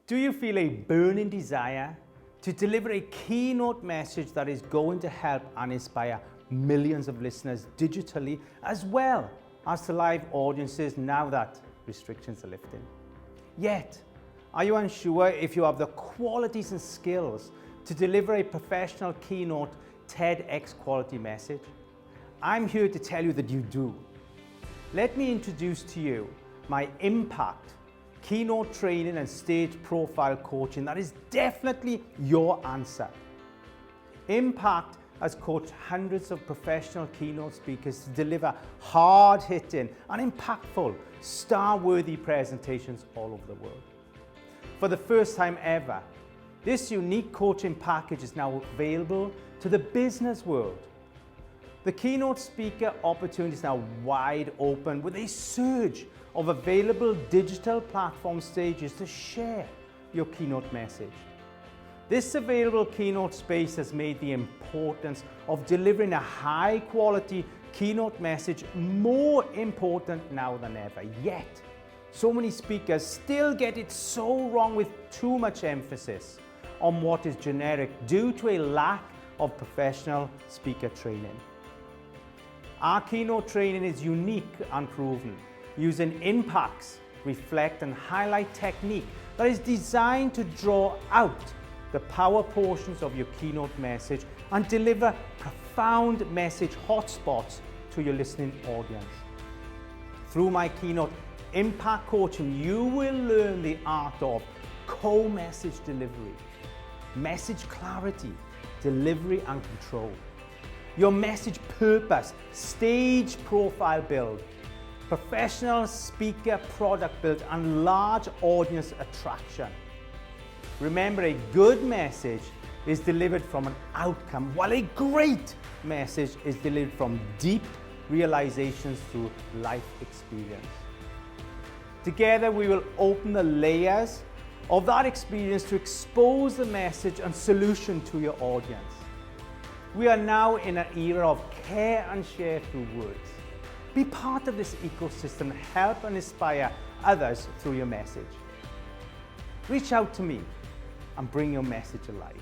Do you feel a burning desire to deliver a keynote message that is going to help and inspire millions of listeners digitally, as well as to live audiences now that restrictions are lifting? Yet, are you unsure if you have the qualities and skills to deliver a professional keynote TEDx quality message? I'm here to tell you that you do. Let me introduce to you my Impact Keynote Training and Stage Profile Coaching that is definitely your answer. Impact has coached hundreds of professional keynote speakers to deliver hard-hitting and impactful, star-worthy presentations all over the world. For the first time ever, this unique coaching package is now available to the business world. The keynote speaker opportunity is now wide open with a surge of available digital platform stages to share your keynote message. This available keynote space has made the importance of delivering a high quality keynote message more important now than ever. Yet, so many speakers still get it so wrong with too much emphasis on what is generic due to a lack of professional speaker training. Our keynote training is unique and proven, using Impact's reflect and highlight technique that is designed to draw out the power portions of your keynote message and deliver profound message hotspots to your listening audience. Through my keynote Impact Coaching, you will learn the art of co-message delivery, message clarity, delivery and control, your message purpose, stage profile build, professional speaker product build, and large audience attraction. Remember, a good message is delivered from an outcome, while a great message is delivered from deep realizations through life experience. Together, we will open the layers of that experience to expose the message and solution to your audience. We are now in an era of care and share through words. Be part of this ecosystem, help and inspire others through your message. Reach out to me and bring your message alive.